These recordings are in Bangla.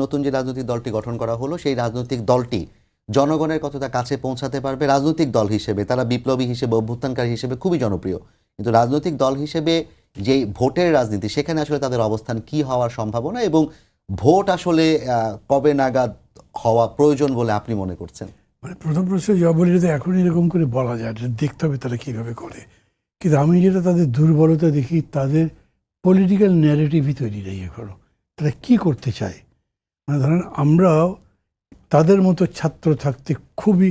নতুন যে রাজনৈতিক দলটি গঠন করা হলো সেই রাজনৈতিক দলটি জনগণের কতটা কাছে পৌঁছাতে পারবে? রাজনৈতিক দল হিসেবে তারা বিপ্লবী হিসেবে, অভ্যুত্থানকারী হিসেবে খুবই জনপ্রিয়, কিন্তু রাজনৈতিক দল হিসেবে যেই ভোটের রাজনীতি, সেখানে আসলে তাদের অবস্থান কি হওয়ার সম্ভাবনা, এবং ভোট আসলে কবে নাগাদ হওয়া প্রয়োজন বলে আপনি মনে করছেন? মানে প্রথম প্রশ্ন জবাব বলি, তো এখন এরকম করে বলা যায় না, দেখতে হবে তারা কীভাবে করে। কিন্তু আমি যেটা তাদের দুর্বলতা দেখি, তাদের পলিটিক্যাল ন্যারেটিভই তৈরি নেই এখনো। তারা কী করতে চায়, মানে ধরেন আমরাও তাদের মতো ছাত্র থাকতে খুবই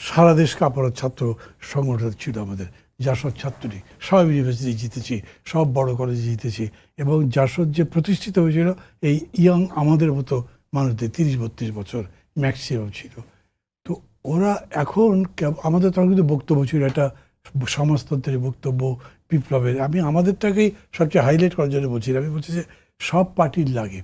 সারা দেশ কাঁপানো ছাত্র সংগঠন ছিল আমাদের। জাসদ ছাত্রলীগ, সব ইউনিভার্সিটি জিতেছি, সব বড় কলেজে জিতেছি, এবং জাসদ যে প্রতিষ্ঠিত হয়েছিল এই ইয়াং আমাদের মতো মানুষদের, 30-32 বছর ম্যাক্সিমাম ছিল। তো ওরা এখন আমাদের তখন কিন্তু বক্তব্য ছিল একটা সমাজতন্ত্রের বক্তব্য, বিপ্লবের। আমি আমাদেরটাকেই সবচেয়ে হাইলাইট করার জন্য বলছি, আমি বলছি যে সব পার্টির লাগে।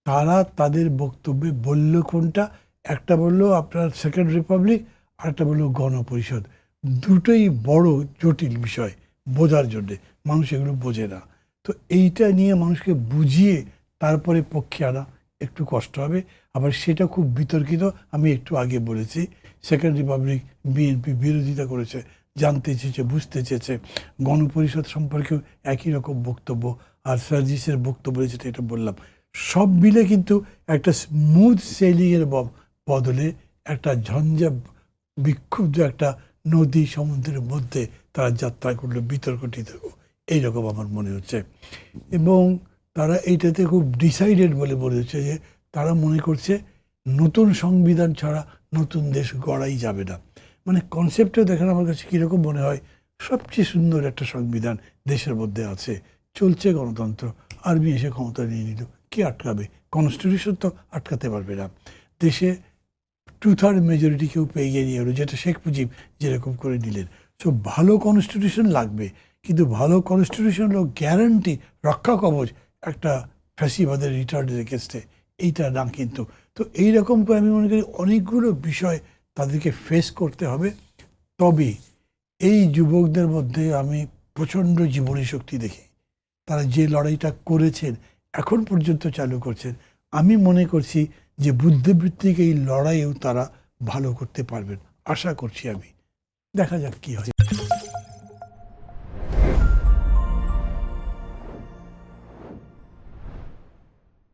তারা তাদের বক্তব্যে বলল কোনটা, একটা বলল আপনার সেকেন্ড রিপাবলিক, আর একটা বলল গণপরিষদ। দুটোই বড় জটিল বিষয় বোঝার জন্যে, মানুষ এগুলো বোঝে না। তো এইটা নিয়ে মানুষকে বুঝিয়ে তারপরে পক্ষে আনা একটু কষ্ট হবে। আবার সেটা খুব বিতর্কিত। আমি একটু আগে বলেছি, সেকেন্ড রিপাবলিক বিএনপি বিরোধিতা করেছে, জানতে চেয়েছে, বুঝতে চেয়েছে। গণপরিষদ সম্পর্কেও একই রকম বক্তব্য, আর সার্জিসের বক্তব্য যেটা এটা বললাম, সব মিলে কিন্তু একটা স্মুথ সেলিংয়ের বদলে একটা ঝঞ্ঝা বিক্ষুব্ধ একটা নদী সমুদ্রের মধ্যে তারা যাত্রা করলো, বিতর্কটিত এইরকম আমার মনে হচ্ছে। এবং তারা এইটাতে খুব ডিসাইডেড বলে মনে হচ্ছে যে তারা মনে করছে নতুন সংবিধান ছাড়া নতুন দেশ গড়াই যাবে না। মানে কনসেপ্টটা দেখেন আমার কাছে কীরকম মনে হয়, সবচেয়ে সুন্দর একটা সংবিধান দেশের মধ্যে আছে, চলছে গণতন্ত্র, আর্মি এসে ক্ষমতা নিয়ে নিল, কে আটকাবে? কনস্টিটিউশন তো আটকাতে পারবে না। দেশে 2/3 মেজরিটি কেউ পেয়ে নিয়ে এলো, যেটা শেখ মুজিব যেরকম করে নিলেন। সো ভালো কনস্টিটিউশন লাগবে, কিন্তু ভালো কনস্টিটিউশন হলো গ্যারান্টি, রক্ষা কবচ একটা ফ্যাসিবাদের রিটার্নের এগেনস্টে, এইটা না কিন্তু। তো এইরকম করে আমি মনে করি অনেকগুলো বিষয় তাদেরকে ফেস করতে হবে। তবে এই যুবকদের মধ্যে আমি প্রচণ্ড জীবনী শক্তি দেখি। তারা যে লড়াইটা করেছেন, এখন পর্যন্ত চালু করছেন। আমি মনে করছি যে বুদ্ধিবৃত্তিক এই লড়াইয়েও তারা ভালো করতে পারবেন, আশা করছি আমি। দেখা যাক কী হয়।